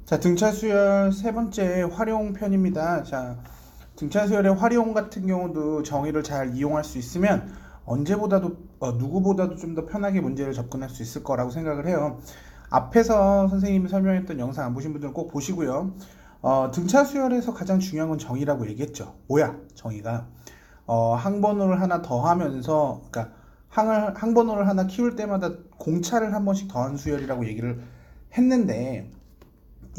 자, 등차 수열 세 번째 활용 편입니다. 자, 등차 수열의 활용 같은 경우도 정의를 잘 이용할 수 있으면 언제보다도 누구보다도 좀 더 편하게 문제를 접근할 수 있을 거라고 생각을 해요. 앞에서 선생님이 설명했던 영상 안 보신 분들은 꼭 보시고요. 등차 수열에서 가장 중요한 건 정의라고 얘기했죠. 뭐야, 정의가? 항번호를 하나 더하면서, 그러니까 항번호를 하나 키울 때마다 공차를 한 번씩 더한 수열이라고 얘기를 했는데,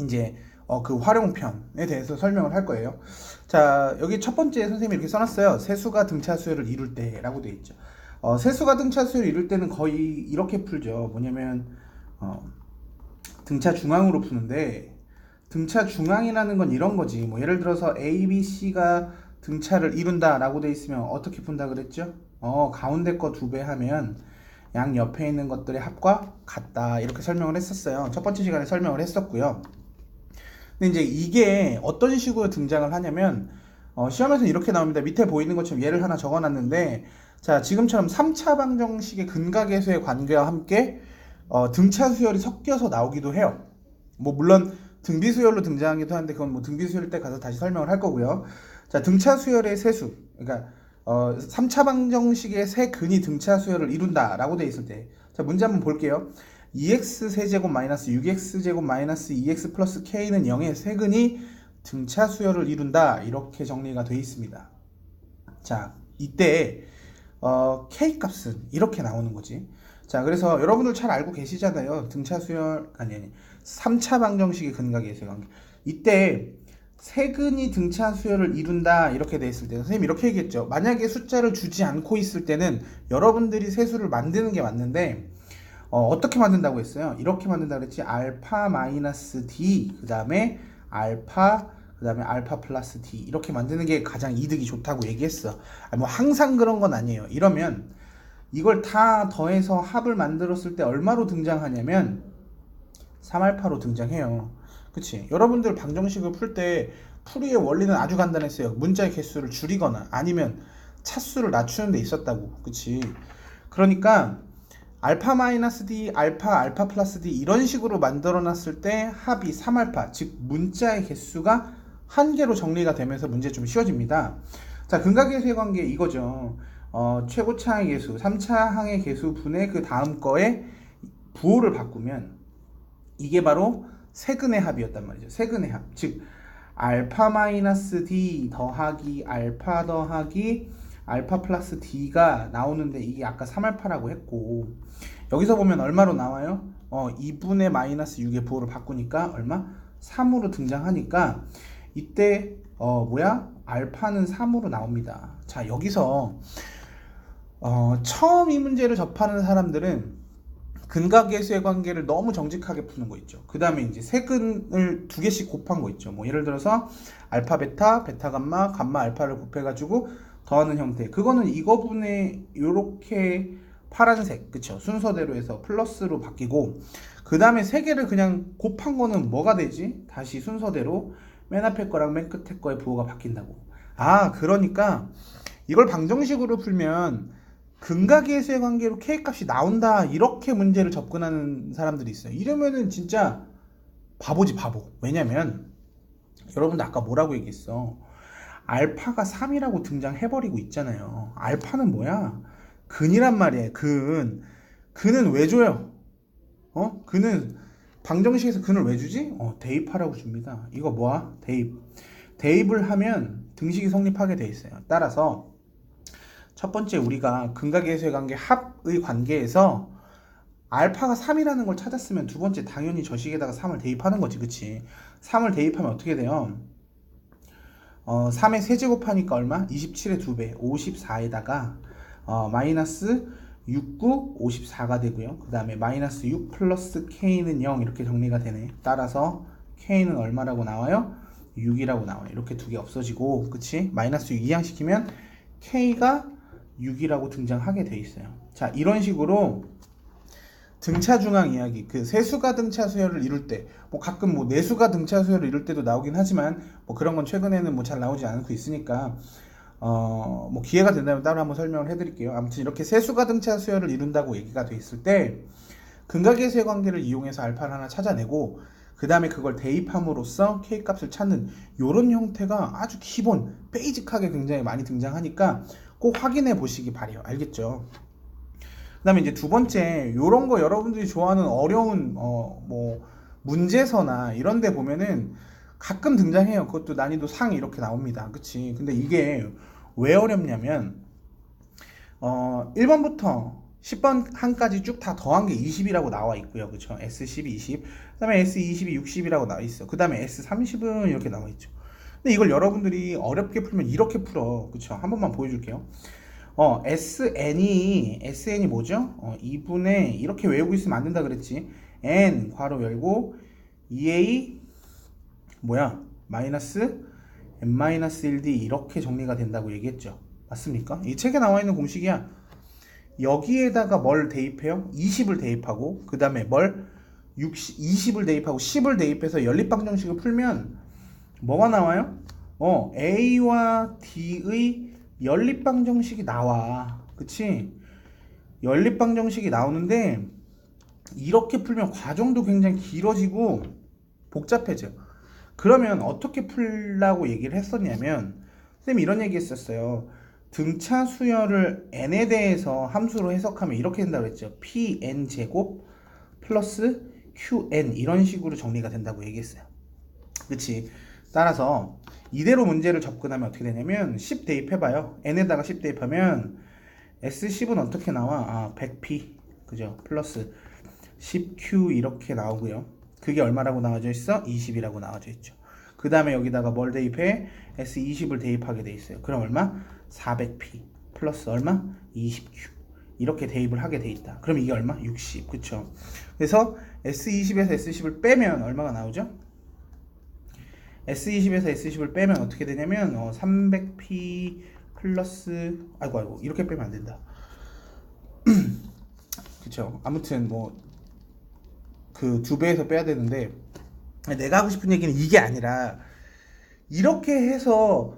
이제 그 활용편에 대해서 설명을 할 거예요. 자, 여기 첫 번째 선생님이 이렇게 써놨어요. 세수가 등차 수열을 이룰 때라고 되어 있죠. 세수가 등차 수열을 이룰 때는 거의 이렇게 풀죠. 뭐냐면 등차 중앙으로 푸는데, 등차 중앙이라는 건 이런 거지. 뭐 예를 들어서 A, B, C가 등차를 이룬다 라고 돼 있으면 어떻게 푼다 그랬죠? 가운데 거 2배 하면 양 옆에 있는 것들의 합과 같다, 이렇게 설명을 했었어요. 첫 번째 시간에 설명을 했었고요. 근데 이제 이게 어떤 식으로 등장을 하냐면, 시험에서 이렇게 나옵니다. 밑에 보이는 것처럼 예를 하나 적어놨는데, 자, 지금처럼 3차 방정식의 근각계수의 관계와 함께 등차 수열이 섞여서 나오기도 해요. 뭐 물론 등비 수열로 등장하기도 하는데, 그건 뭐 등비 수열 때 가서 다시 설명을 할 거고요. 자, 등차 수열의 세수, 그러니까 3차 방정식의 세 근이 등차 수열을 이룬다라고 돼 있을 때, 자, 문제 한번 볼게요. 2x 세제곱 마이너스 6x 제곱 마이너스 2x 플러스 k는 0의 세근이 등차 수열을 이룬다, 이렇게 정리가 되어 있습니다. 자, 이때 k 값은 이렇게 나오는 거지. 자, 그래서 여러분들 잘 알고 계시잖아요. 등차 수열, 아니 3차 방정식의 근각의 관계. 이때 세근이 등차 수열을 이룬다, 이렇게 돼 있을 때 선생님이 이렇게 얘기했죠. 만약에 숫자를 주지 않고 있을 때는 여러분들이 세수를 만드는 게 맞는데, 어떻게 만든다고 했어요? 이렇게 만든다고 그랬지. 알파 마이너스 d, 그 다음에 알파 플러스 d, 이렇게 만드는 게 가장 이득이 좋다고 얘기했어. 뭐 항상 그런 건 아니에요. 이러면 이걸 다 더해서 합을 만들었을 때 얼마로 등장하냐면 3알파로 등장해요. 그치? 여러분들 방정식을 풀 때 풀이의 원리는 아주 간단했어요. 문자의 개수를 줄이거나 아니면 차수를 낮추는 데 있었다고. 그치? 그러니까 알파 마이너스 d, 알파 플러스 d, 이런 식으로 만들어 놨을 때 합이 3알파, 즉 문자의 개수가 한 개로 정리가 되면서 문제 좀 쉬워집니다. 자, 근각계수의 관계 이거죠. 최고차항의 개수, 3차 항의 개수 분의 그 다음 거에 부호를 바꾸면 이게 바로 세근의 합이었단 말이죠. 세근의 합, 즉 알파 마이너스 d 더하기 알파 더하기 알파 플러스 d가 나오는데, 이게 아까 3알파라고 했고, 여기서 보면 얼마로 나와요? 2분의 마이너스 6의 부호를 바꾸니까 얼마? 3으로 등장하니까 이때 뭐야? 알파는 3으로 나옵니다. 자, 여기서 처음 이 문제를 접하는 사람들은 근각계수의 관계를 너무 정직하게 푸는 거 있죠. 그 다음에 이제 세근을 2개씩 곱한 거 있죠. 뭐 예를 들어서 알파 베타, 베타 감마, 감마 알파를 곱해가지고 더하는 형태. 그거는 이거분의 요렇게 파란색, 그쵸? 순서대로 해서 플러스로 바뀌고, 그 다음에 세 개를 그냥 곱한 거는 뭐가 되지? 다시 순서대로 맨 앞에 거랑 맨 끝에 거의 부호가 바뀐다고. 아, 그러니까 이걸 방정식으로 풀면 근각계수의 관계로 k값이 나온다, 이렇게 문제를 접근하는 사람들이 있어요. 이러면은 진짜 바보지, 바보. 왜냐면 여러분들 아까 뭐라고 얘기했어? 알파가 3이라고 등장해버리고 있잖아요. 알파는 뭐야? 근이란 말이에요. 근은 왜 줘요? 근은 방정식에서 근을 왜 주지? 대입하라고 줍니다. 이거 뭐야? 대입을 하면 등식이 성립하게 돼 있어요. 따라서 첫 번째, 우리가 근각계수의 관계 합의 관계에서 알파가 3이라는 걸 찾았으면 두 번째 당연히 저 식에다가 3을 대입하는 거지. 그치? 3을 대입하면 어떻게 돼요? 3의 세제곱하니까 얼마? 27의 2배, 54에다가 마이너스 6, 9, 54가 되고요. 그 다음에 마이너스 6 플러스 k는 0, 이렇게 정리가 되네. 따라서 k는 얼마라고 나와요? 6이라고 나와요. 이렇게 두 개 없어지고, 그치? 마이너스 6 이항시키면 k가 6이라고 등장하게 돼 있어요. 자, 이런 식으로 등차 중앙 이야기, 그 세수가 등차 수열을 이룰 때, 뭐 가끔 뭐 내수가 등차 수열을 이룰 때도 나오긴 하지만, 뭐 그런 건 최근에는 뭐 잘 나오지 않고 있으니까 뭐 기회가 된다면 따로 한번 설명을 해드릴게요. 아무튼 이렇게 세수가 등차 수열을 이룬다고 얘기가 돼 있을 때 근각계수의 관계를 이용해서 알파를 하나 찾아내고, 그 다음에 그걸 대입함으로써 K값을 찾는 요런 형태가 아주 기본 베이직하게 굉장히 많이 등장하니까 꼭 확인해 보시기 바래요. 알겠죠? 그 다음에 이제 두 번째, 요런 거 여러분들이 좋아하는 어려운 뭐 문제서나 이런 데 보면은 가끔 등장해요. 그것도 난이도 상 이렇게 나옵니다. 그치? 근데 이게 왜 어렵냐면 1번부터 10번 한까지 쭉 다 더한 게 20이라고 나와 있고요. 그쵸? S10, 20. 그 다음에 S20이 60이라고 나와 있어. 그 다음에 S30은 이렇게 나와 있죠. 근데 이걸 여러분들이 어렵게 풀면 이렇게 풀어. 그쵸? 한 번만 보여줄게요. SN이 뭐죠? 2분의 이렇게 외우고 있으면 안 된다 그랬지. N 괄호 열고 2A 뭐야? 마이너스 N-1D 이렇게 정리가 된다고 얘기했죠. 맞습니까? 이 책에 나와 있는 공식이야. 여기에다가 뭘 대입해요? 20을 대입하고 그 다음에 뭘 20을 대입하고 10을 대입해서 연립방정식을 풀면 뭐가 나와요? A와 D의 연립방정식이 나와. 그치? 연립방정식이 나오는데 이렇게 풀면 과정도 굉장히 길어지고 복잡해져. 그러면 어떻게 풀라고 얘기를 했었냐면 선생님이 이런 얘기 했었어요. 등차 수열을 n에 대해서 함수로 해석하면 이렇게 된다고 그랬죠. pn 제곱 플러스 qn 이런 식으로 정리가 된다고 얘기했어요. 그치? 따라서 이대로 문제를 접근하면 어떻게 되냐면 10 대입해봐요. n에다가 10 대입하면 S10은 어떻게 나와? 100p 그죠? 플러스 10q 이렇게 나오고요. 그게 얼마라고 나와져 있어? 20이라고 나와져 있죠. 그 다음에 여기다가 뭘 대입해? S20을 대입하게 돼 있어요. 그럼 얼마? 400p 플러스 얼마? 20q 이렇게 대입을 하게 돼 있다. 그럼 이게 얼마? 60 그쵸? 그래서 S20에서 S10을 빼면 얼마가 나오죠? S20에서 S10을 빼면 어떻게 되냐면 300p 플러스 아이고 이렇게 빼면 안 된다. 그쵸? 아무튼 뭐 그 2배에서 빼야 되는데 내가 하고 싶은 얘기는 이게 아니라 이렇게 해서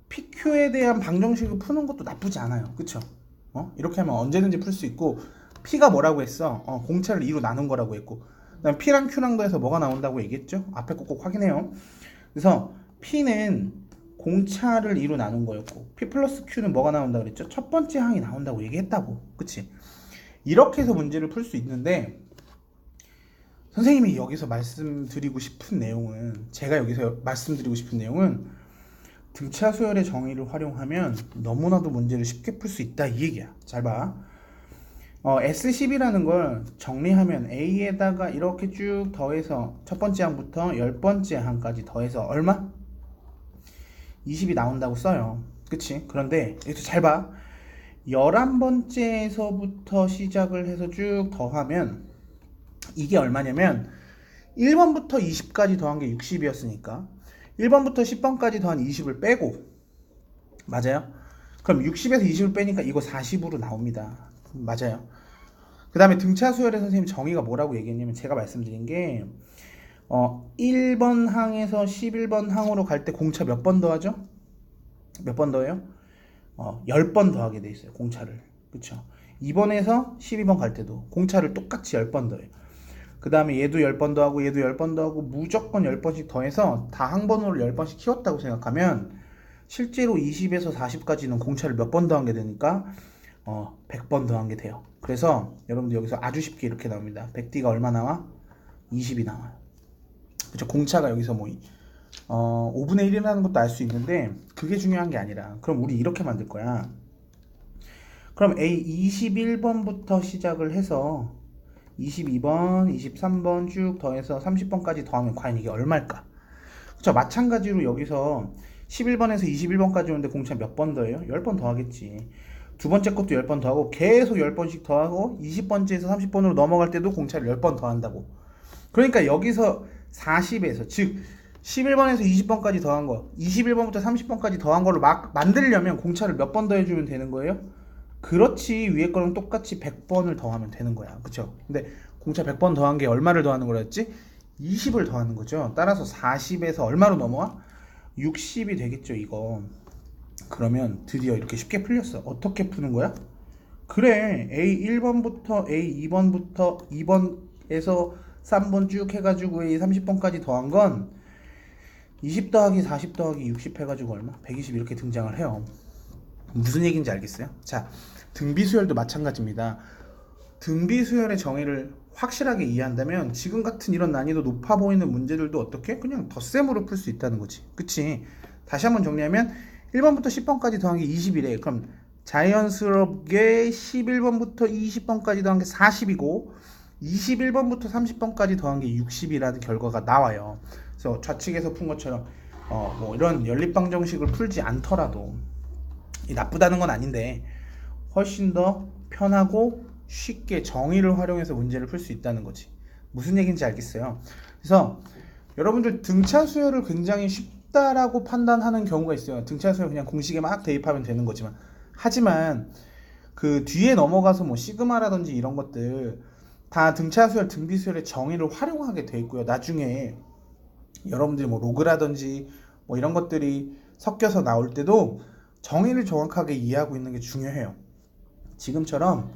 PQ에 대한 방정식을 푸는 것도 나쁘지 않아요. 그쵸? 이렇게 하면 언제든지 풀 수 있고 P가 뭐라고 했어? 공차를 2로 나눈 거라고 했고 그다음 P랑 Q랑 더해서 뭐가 나온다고 얘기했죠? 앞에 꼭 확인해요. 그래서 P는 공차를 2로 나눈 거였고 P 플러스 Q는 뭐가 나온다고 그랬죠? 첫 번째 항이 나온다고 얘기했다고. 그치? 이렇게 해서 문제를 풀 수 있는데 선생님이 여기서 말씀드리고 싶은 내용은 제가 여기서 말씀드리고 싶은 내용은 등차 수열의 정의를 활용하면 너무나도 문제를 쉽게 풀 수 있다 이 얘기야. 잘 봐. S10이라는 걸 정리하면 A에다가 이렇게 쭉 더해서 첫 번째 항부터 10번째 항까지 더해서 얼마? 20이 나온다고 써요. 그치? 그런데 여기서 잘 봐. 11번째에서부터 시작을 해서 쭉 더하면 이게 얼마냐면 1번부터 20까지 더한 게 60이었으니까 1번부터 10번까지 더한 20을 빼고 맞아요? 그럼 60에서 20을 빼니까 이거 40으로 나옵니다. 맞아요. 그 다음에 등차 수열의 선생님 정의가 뭐라고 얘기했냐면 제가 말씀드린 게 1번 항에서 11번 항으로 갈 때 공차 몇 번 더하죠? 몇 번 더해요? 10번 더하게 돼 있어요. 공차를. 그쵸? 2번에서 12번 갈 때도 공차를 똑같이 10번 더해요. 그 다음에 얘도 10번 더하고 얘도 10번 더하고 무조건 10번씩 더해서 다 항번호를 10번씩 키웠다고 생각하면 실제로 20에서 40까지는 공차를 몇 번 더한 게 되니까 100번 더한 게 돼요. 그래서 여러분들 여기서 아주 쉽게 이렇게 나옵니다. 100D가 얼마 나와? 20이 나와요. 그쵸? 공차가 여기서 뭐 5분의 1이라는 것도 알 수 있는데 그게 중요한 게 아니라 그럼 우리 이렇게 만들 거야. 그럼 A 21번부터 시작을 해서 22번, 23번 쭉 더해서 30번까지 더하면 과연 이게 얼마일까? 그쵸? 마찬가지로 여기서 11번에서 21번까지 오는데 공차 몇 번 더해요? 10번 더하겠지. 두 번째 것도 10번 더하고 계속 10번씩 더하고 20번째에서 30번으로 넘어갈 때도 공차를 10번 더한다고. 그러니까 여기서 40에서 즉 11번에서 20번까지 더한 거 21번부터 30번까지 더한 걸로 막 만들려면 공차를 몇 번 더해주면 되는 거예요? 그렇지. 위에 거랑 똑같이 100번을 더하면 되는 거야. 그쵸? 근데 공차 100번 더한 게 얼마를 더하는 거랬지? 20을 더하는 거죠. 따라서 40에서 얼마로 넘어와? 60이 되겠죠 이거. 그러면 드디어 이렇게 쉽게 풀렸어. 어떻게 푸는 거야? 그래 A1번부터 A2번부터 2번에서 3번 쭉 해가지고 이 30번까지 더한 건 20 더하기 40 더하기 60 해가지고 얼마? 120 이렇게 등장을 해요. 무슨 얘기인지 알겠어요? 자, 등비수열도 마찬가지입니다. 등비수열의 정의를 확실하게 이해한다면 지금 같은 이런 난이도 높아 보이는 문제들도 어떻게? 그냥 덧셈으로 풀 수 있다는 거지. 그치? 다시 한번 정리하면 1번부터 10번까지 더한 게 20이래. 그럼 자연스럽게 11번부터 20번까지 더한 게 40이고 21번부터 30번까지 더한 게 60이라는 결과가 나와요. 그래서 좌측에서 푼 것처럼 뭐 이런 연립방정식을 풀지 않더라도 나쁘다는 건 아닌데 훨씬 더 편하고 쉽게 정의를 활용해서 문제를 풀 수 있다는 거지. 무슨 얘기인지 알겠어요? 그래서 여러분들 등차 수열을 굉장히 쉽다라고 판단하는 경우가 있어요. 등차 수열 그냥 공식에 막 대입하면 되는 거지만 하지만 그 뒤에 넘어가서 뭐 시그마라든지 이런 것들 다 등차 수열, 등비 수열의 정의를 활용하게 돼 있고요. 나중에 여러분들이 뭐 로그라든지 뭐 이런 것들이 섞여서 나올 때도 정의를 정확하게 이해하고 있는 게 중요해요. 지금처럼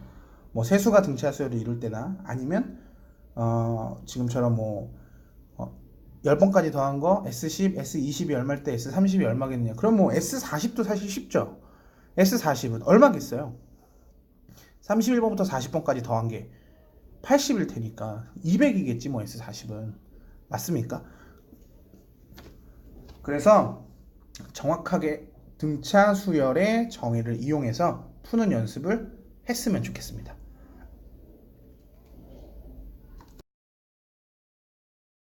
뭐 세수가 등차 수열을 이룰 때나 아니면 지금처럼 뭐 10번까지 더한 거 S10, S20이 얼마일 때 S30이 얼마겠느냐. 그럼 뭐 S40도 사실 쉽죠. S40은 얼마겠어요? 31번부터 40번까지 더한 게 80일 테니까 200이겠지 뭐 S40은. 맞습니까? 그래서 정확하게 등차 수열의 정의를 이용해서 푸는 연습을 했으면 좋겠습니다.